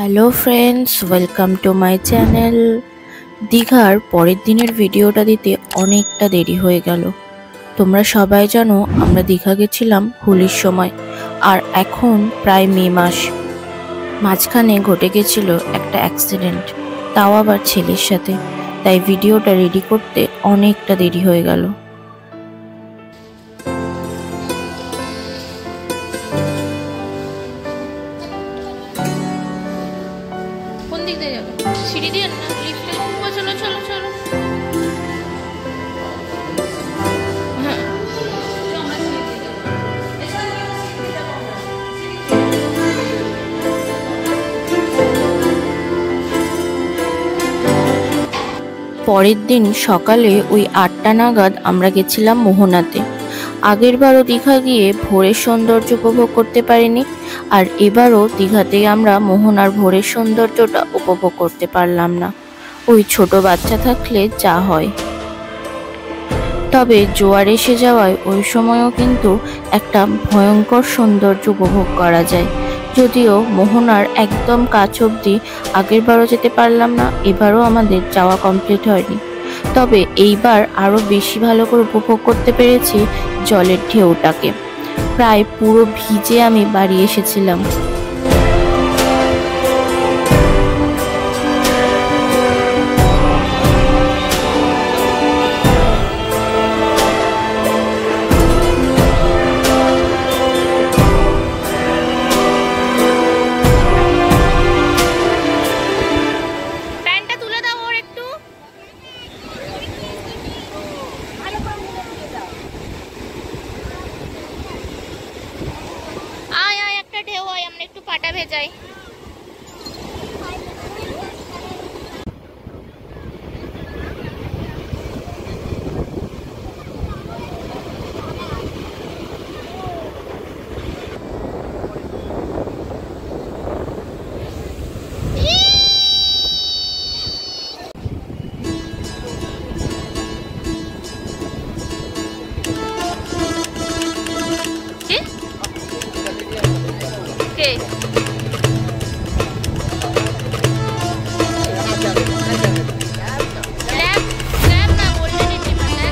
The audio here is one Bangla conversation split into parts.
Hello friends, welcome to my channel. দীঘার পরের দিনের ভিডিওটা দিতে অনেকটা দেরি হয়ে গেল। তোমরা সবাই জানো আমরা দীঘা গেছিলাম হোলির সময়, আর এখন প্রায় মে মাস। মাঝখানে ঘটে গেছিল একটা অ্যাক্সিডেন্ট, তাও আবার ছেলের সাথে। তাই ভিডিওটা রেডি করতে অনেকটা দেরি হয়ে গেল। কোন দিক দিয়ে যাবে? সিঁড়ি দিয়ে না লিফটে? চলো চলো চলো। হ্যাঁ পরের দিন সকালে ওই 8টা নাগাদ আমরা গেছিলাম মোহনাতে। আগেরবারও দীঘা গিয়ে ভোরের সৌন্দর্য উপভোগ করতে পারিনি, আর এবারও দীঘাতেই আমরা মোহনার ভোরের সৌন্দর্যটা উপভোগ করতে পারলাম না। ওই ছোট বাচ্চা থাকলে যা হয়। তবে জোয়ার এসে যাওয়ায় ওই সময়ও কিন্তু একটা ভয়ঙ্কর সৌন্দর্য উপভোগ করা যায়। যদিও মোহনার একদম কাছ অবধি আগেরবারও যেতে পারলাম না, এবারও আমাদের যাওয়া কমপ্লিট হয়নি। তবে এইবার আরও বেশি ভালো করে উপভোগ করতে পেরেছি জলের ঢেউটাকে। প্রায় পুরো ভিজে আমি বাড়ি এসেছিলাম। প্যান্টটা তুলে দাও ওর একটু। আয় আয়, একটা ঢেউ হয়, আমরা একটু পাটা ভেজাই। কে? ল্যাব ল্যাব না বললে নিতে পারলে।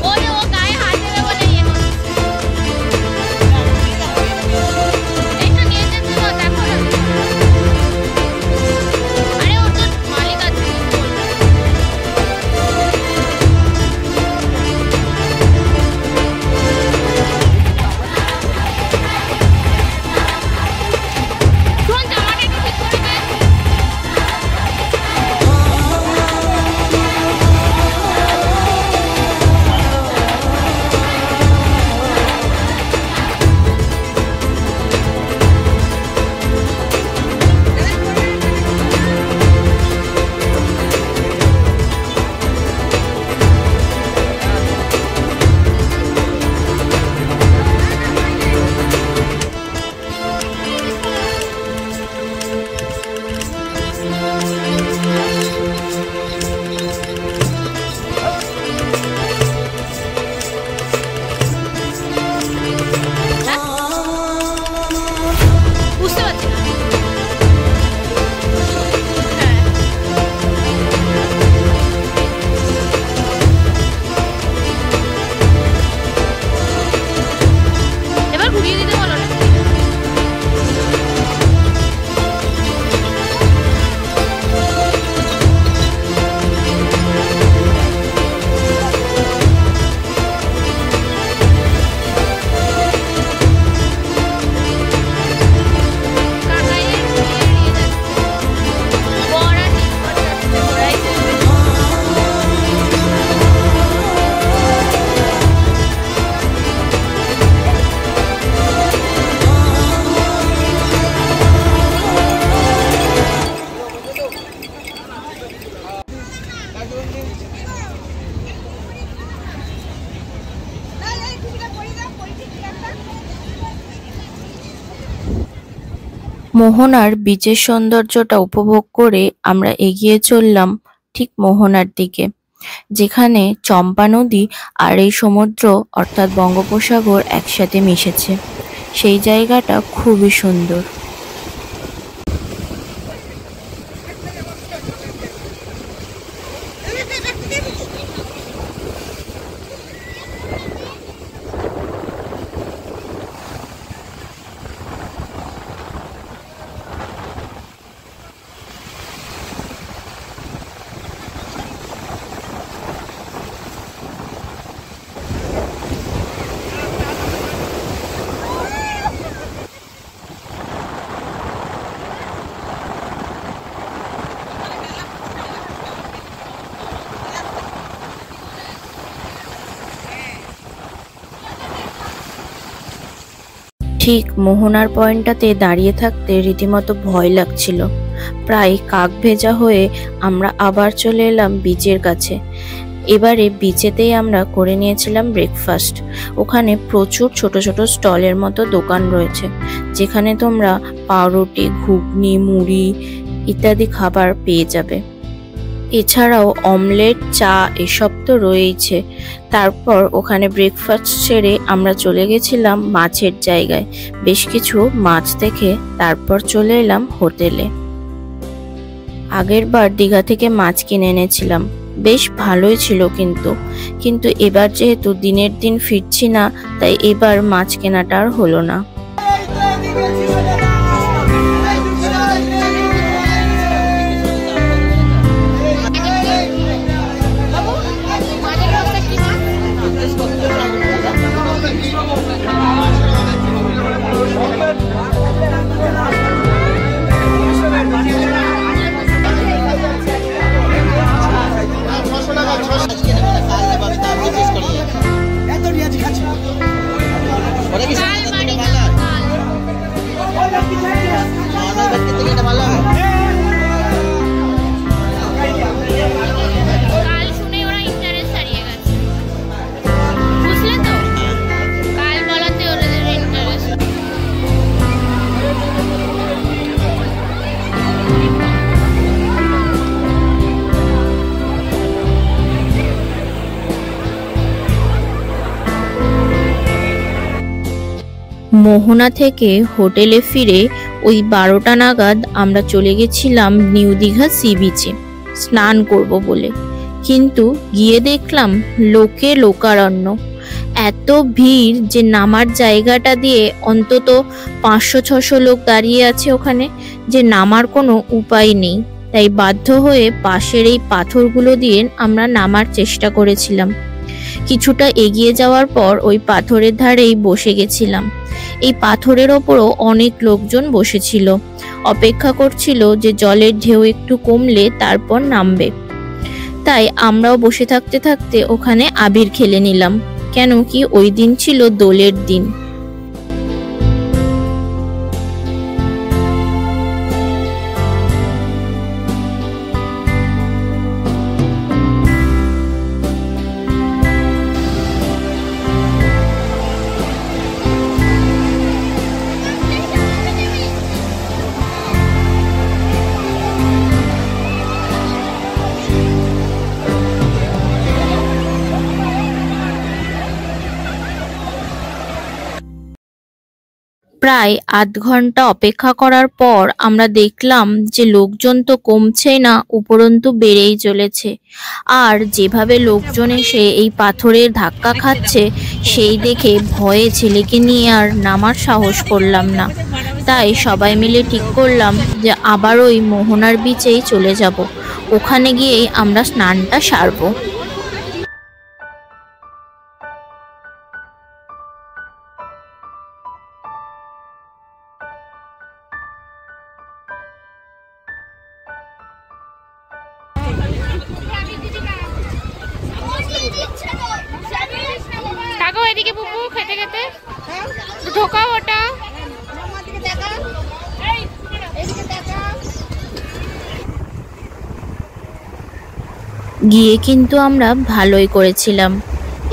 ওরে ও গায়ে হাত দেবে বলে ইয়ে করছে। একটু নিয়ে যেতে দাও, দেখো না। আরে ওর তো মালিক আছে, বলবে। শোন, জামাটা একটু ঠিক করে দে। বুঝতে পারছি না। হ্যাঁ এবার ঘুরিয়ে দিতে বলো না। কাকাইয়ের ঘুরিয়ে এড়িয়ে যাচ্ছে। বর আর নিষ্পর যাচ্ছে, ওরাই চলবে। মোহনার বিচের সৌন্দর্যটা উপভোগ করে আমরা এগিয়ে চললাম ঠিক মোহনার দিকে, যেখানে চম্পা নদী আর এই সমুদ্র অর্থাৎ বঙ্গোপসাগর একসাথে মিশেছে। সেই জায়গাটা খুবই সুন্দর। ঠিক মোহনার পয়েন্টটাতে দাঁড়িয়ে থাকতে রীতিমতো ভয় লাগছিল। প্রায় কাক ভেজা হয়ে আমরা আবার চলে এলাম বিচের কাছে। এবারে বিচেতেই আমরা করে নিয়েছিলাম ব্রেকফাস্ট। ওখানে প্রচুর ছোট ছোট স্টলের মতো দোকান রয়েছে, যেখানে তোমরা পাউরুটি, ঘুগনি, মুড়ি ইত্যাদি খাবার পেয়ে যাবে। এছাড়াও অমলেট, চা এসব তো রয়েইছে। তারপর ওখানে ব্রেকফাস্ট সেরে আমরা চলে গেছিলাম মাছের জায়গায়, বেশ কিছু মাছ দেখে তারপর চলে এলাম হোটেলে। আগের বার দীঘা থেকে মাছ কিনে এনেছিলাম, বেশ ভালোই ছিল, কিন্তু এবার যেহেতু দিনের দিন ফিরছি না, তাই এবার মাছ কেনাটা আর হলো না। মোহনা থেকে হোটেলে ফিরে ওই 12টা নাগাদ আমরা চলে গেছিলাম নিউ দীঘা সি বিচে স্নান করব বলে, কিন্তু গিয়ে দেখলাম লোকে লোকারণ্য। এত ভিড় যে নামার জায়গাটা দিয়ে অন্তত 500-600 লোক দাঁড়িয়ে আছে ওখানে, যে নামার কোনো উপায় নেই। তাই বাধ্য হয়ে পাশের এই পাথরগুলো দিয়ে আমরা নামার চেষ্টা করেছিলাম। কিছুটা এগিয়ে যাওয়ার পর ওই পাথরের ধারেই বসে গেছিলাম। এই পাথরের ওপরও অনেক লোকজন বসেছিল, অপেক্ষা করছিল যে জলের ঢেউ একটু কমলে তারপর নামবে। তাই আমরাও বসে থাকতে থাকতে ওখানে আবির খেলে নিলাম, কেন কি ওই দিন ছিল দোলের দিন। প্রায় আধ ঘন্টা অপেক্ষা করার পর আমরা দেখলাম যে লোকজন তো কমছেই না, উপরন্তু বেড়েই চলেছে। আর যেভাবে লোকজন এসে এই পাথরের ধাক্কা খাচ্ছে, সেই দেখে ভয়ে ছেলেকে নিয়ে আর নামার সাহস করলাম না। তাই সবাই মিলে ঠিক করলাম যে আবার ওই মোহনার বিচেই চলে যাব, ওখানে গিয়েই আমরা স্নানটা সারবো। এদিকে বুবু খেতে খেতে ঢোকাও ওটা। গিয়ে কিন্তু আমরা ভালোই করেছিলাম।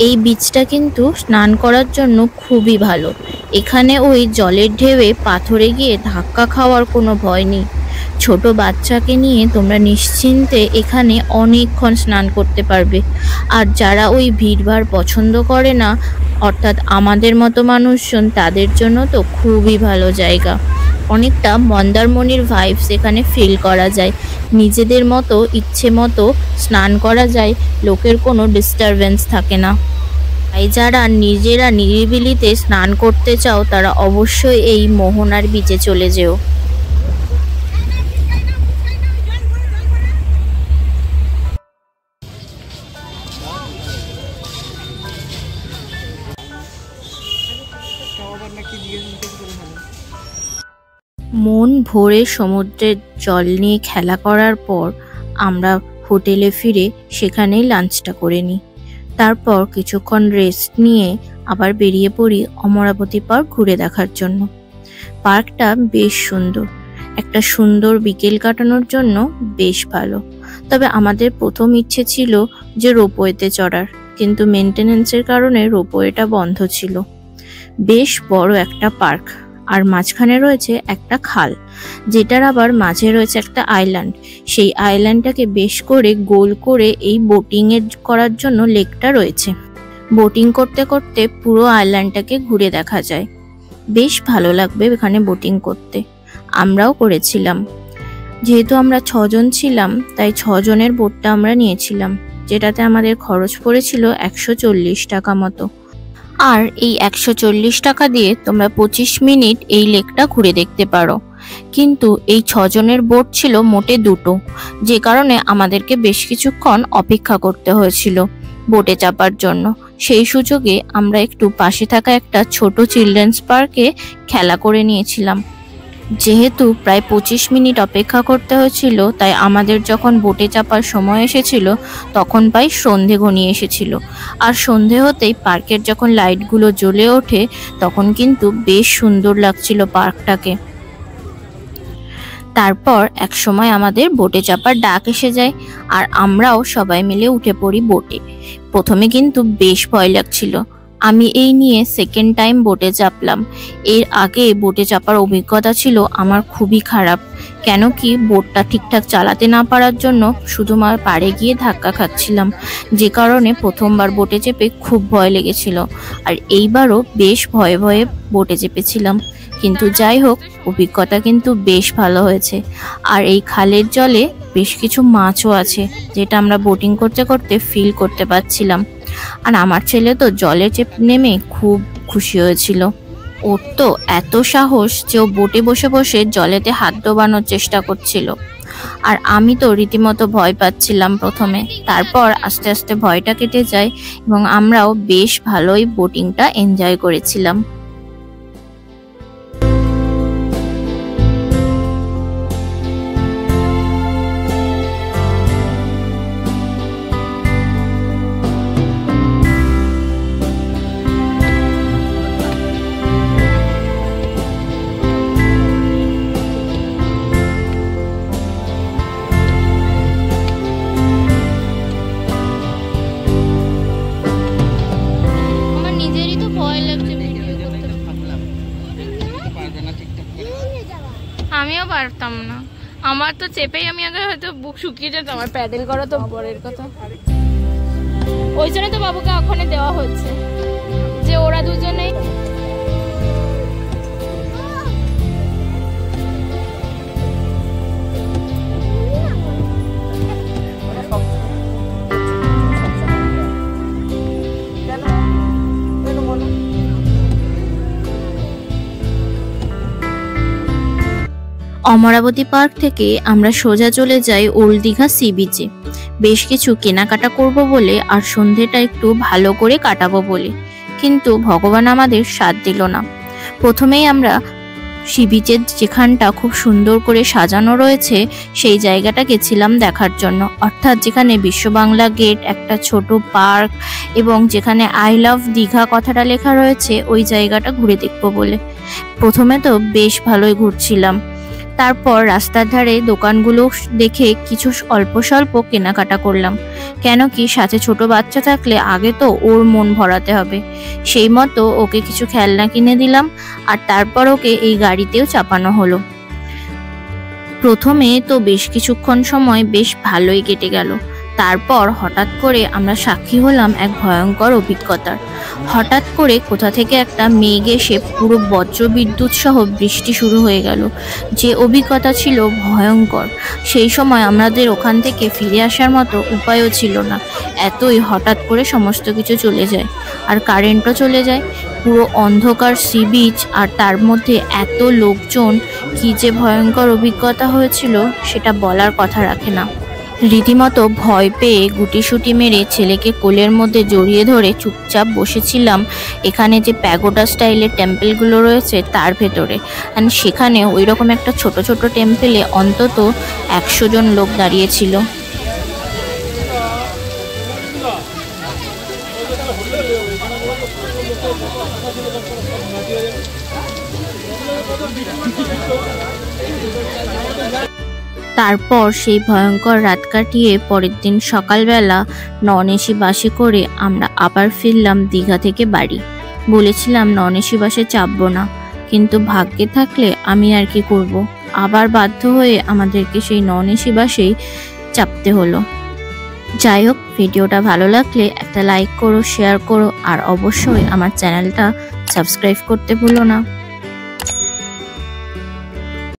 এই বীচটা কিন্তু স্নান করার জন্য খুবই ভালো। এখানে ওই জলের ঢেউয়ে পাথরে গিয়ে ধাক্কা খাওয়ার কোনো ভয় নেই। ছোট বাচ্চাকে নিয়ে তোমরা নিশ্চিন্তে এখানে অনেকক্ষণ স্নান করতে পারবে। আর যারা ওই ভিড়ভাড় পছন্দ করে না, অর্থাৎ আমাদের মতো মানুষজন, তাদের জন্য তো খুবই ভালো জায়গা। অনেকটা মন্দারমণির ভাইবস এখানে ফিল করা যায়। নিজেদের মতো ইচ্ছে মতো স্নান করা যায়, লোকের কোনো ডিস্টারবেন্স থাকে না। তাই যারা নিজেরা নিরিবিলিতে স্নান করতে চাও তারা অবশ্যই এই মোহনার বিচে চলে যেও। মন ভরে সমুদ্রের জল নিয়ে খেলা করার পর আমরা হোটেলে ফিরে সেখানেই লাঞ্চটা করে নিই। তারপর কিছুক্ষণ রেস্ট নিয়ে আবার বেরিয়ে পড়ি অমরাবতী পার্ক ঘুরে দেখার জন্য। পার্কটা বেশ সুন্দর, একটা সুন্দর বিকেল কাটানোর জন্য বেশ ভালো। তবে আমাদের প্রথম ইচ্ছে ছিল যে রোপওয়েতে চড়ার, কিন্তু মেনটেনেন্সের কারণে রোপওয়েটা বন্ধ ছিল। বেশ বড় একটা পার্ক, আর মাঝখানে রয়েছে একটা খাল, যেটার আবার মাঝে রয়েছে একটা আইল্যান্ড। সেই আইল্যান্ডটাকে বেশ করে গোল করে এই বোটিং এর করার জন্য লেকটা রয়েছে। বোটিং করতে করতে পুরো আইল্যান্ডটাকে ঘুরে দেখা যায়। বেশ ভালো লাগবে এখানে বোটিং করতে। আমরাও করেছিলাম। যেহেতু আমরা 6 জন ছিলাম, তাই 6 জনের বোটটা আমরা নিয়েছিলাম, যেটাতে আমাদের খরচ পড়েছিল 140 টাকা মতো। আর এই 140 টাকা দিয়ে তোমরা 25 মিনিট এই লেকটা ঘুরে দেখতে পারো। কিন্তু এই 6 জনের বোট ছিল মোটে 2টো, যে কারণে আমাদেরকে বেশ কিছুক্ষণ অপেক্ষা করতে হয়েছিল বোটে চাপার জন্য। সেই সুযোগে আমরা একটু পাশে থাকা একটা ছোট চিলড্রেন্স পার্কে খেলা করে নিয়েছিলাম। যেহেতু প্রায় 25 মিনিট অপেক্ষা করতে হয়েছিল, তাই আমাদের যখন বোটে চাপার সময় এসেছিল তখন প্রায় সন্ধে ঘনিয়ে এসেছিল। আর সন্ধে হতেই পার্কের যখন লাইটগুলো জ্বলে ওঠে তখন কিন্তু বেশ সুন্দর লাগছিল পার্কটাকে। তারপর এক সময় আমাদের বোটে চাপার ডাক এসে যায়, আর আমরাও সবাই মিলে উঠে পড়ি বোটে। প্রথমে কিন্তু বেশ ভয় লাগছিল। আমি এই নিয়ে সেকেন্ড টাইম বোটে চাপলাম। এর আগে বোটে চাপার অভিজ্ঞতা ছিল আমার খুবই খারাপ, কেন কি বোটটা ঠিকঠাক চালাতে না পারার জন্য শুধুমাত্র পাড়ে গিয়ে ধাক্কা খাচ্ছিলাম, যে কারণে প্রথমবার বোটে চেপে খুব ভয় লেগেছিল। আর এইবারও বেশ ভয়ে ভয়ে বোটে চেপেছিলাম, কিন্তু যাই হোক অভিজ্ঞতা কিন্তু বেশ ভালো হয়েছে। আর এই খালের জলে বেশ কিছু মাছও আছে, যেটা আমরা বোটিং করতে করতে ফিল করতে পারছিলাম। আর আমার ছেলে তো জলে নেমে খুব খুশি হয়েছিল। ওর তো এত সাহস যে ও বোটে বসে বসে জলেতে হাত ডোবানোর চেষ্টা করছিল। আর আমি তো রীতিমতো ভয় পাচ্ছিলাম প্রথমে, তারপর আস্তে আস্তে ভয়টা কেটে যায় এবং আমরাও বেশ ভালোই বোটিংটা এনজয় করেছিলাম। আমিও পারতাম না, আমার তো চেপেই আমি আগে হয়তো বুক শুকিয়ে যেত। আমার প্যাডেল করা তো পরের কথা, ওই জন্য তো বাবুকে ওখানে দেওয়া হচ্ছে যে ওরা দুজনেই। অমরাবতী পার্ক থেকে আমরা সোজা চলে যাই ওল্ড দীঘা সি বিচে, বেশ কিছু কেনাকাটা করব বলে আর সন্ধেটা একটু ভালো করে কাটাবো বলে। কিন্তু ভগবান আমাদের সাথ দিল না। প্রথমেই আমরা সি বিচের যেখানটা খুব সুন্দর করে সাজানো রয়েছে সেই জায়গাটা গেছিলাম দেখার জন্য, অর্থাৎ যেখানে বিশ্ব বাংলা গেট, একটা ছোট পার্ক এবং যেখানে আই লাভ দীঘা কথাটা লেখা রয়েছে, ওই জায়গাটা ঘুরে দেখবো বলে। প্রথমে তো বেশ ভালোই ঘুরছিলাম, তারপর রাস্তার ধারে দোকানগুলো দেখে কিছু অল্প স্বল্প কেনাকাটা করলাম, কেন কি সাথে ছোট বাচ্চা থাকলে আগে তো ওর মন ভরাতে হবে। সেই মতো ওকে কিছু খেলনা কিনে দিলাম, আর তারপর ওকে এই গাড়িতেও চাপানো হলো। প্রথমে তো বেশ কিছুক্ষণ সময় বেশ ভালোই কেটে গেল। তারপর হঠাৎ করে আমরা সাক্ষী হলাম এক ভয়ঙ্কর অভিজ্ঞতার। হঠাৎ করে কোথা থেকে একটা মেঘ এসে পুরো বজ্রবিদ্যুৎ সহ বৃষ্টি শুরু হয়ে গেল, যে অভিজ্ঞতা ছিল ভয়ঙ্কর। সেই সময় আমাদের ওখান থেকে ফিরে আসার মতো উপায়ও ছিল না, এতই হঠাৎ করে সমস্ত কিছু চলে যায়, আর কারেন্টও চলে যায়। পুরো অন্ধকার সি বিচ, আর তার মধ্যে এত লোকজন, কি যে ভয়ঙ্কর অভিজ্ঞতা হয়েছিল সেটা বলার কথা রাখে না। রীতিমতো ভয় পেয়ে গুটিসুটি মেরে ছেলেকে কোলের মধ্যে জড়িয়ে ধরে চুপচাপ বসেছিলাম এখানে যে প্যাগোডা স্টাইলের টেম্পলগুলো রয়েছে তার ভেতরে। আর সেখানে ওই রকম একটা ছোট ছোট টেম্পলে অন্তত 100 জন লোক দাঁড়িয়েছিল। তারপর সেই ভয়ঙ্কর রাত কাটিয়ে পরের দিন সকালবেলা নন এসি বাসে করে আমরা আবার ফিরলাম দীঘা থেকে বাড়ি। বলেছিলাম নন এসি বাসে চাপবো না, কিন্তু ভাগ্যে থাকলে আমি আর কি করব, আবার বাধ্য হয়ে আমাদেরকে সেই নন এসি বাসেই চাপতে হলো। যাই হোক, ভিডিওটা ভালো লাগলে একটা লাইক করো, শেয়ার করো, আর অবশ্যই আমার চ্যানেলটা সাবস্ক্রাইব করতে ভুলো না।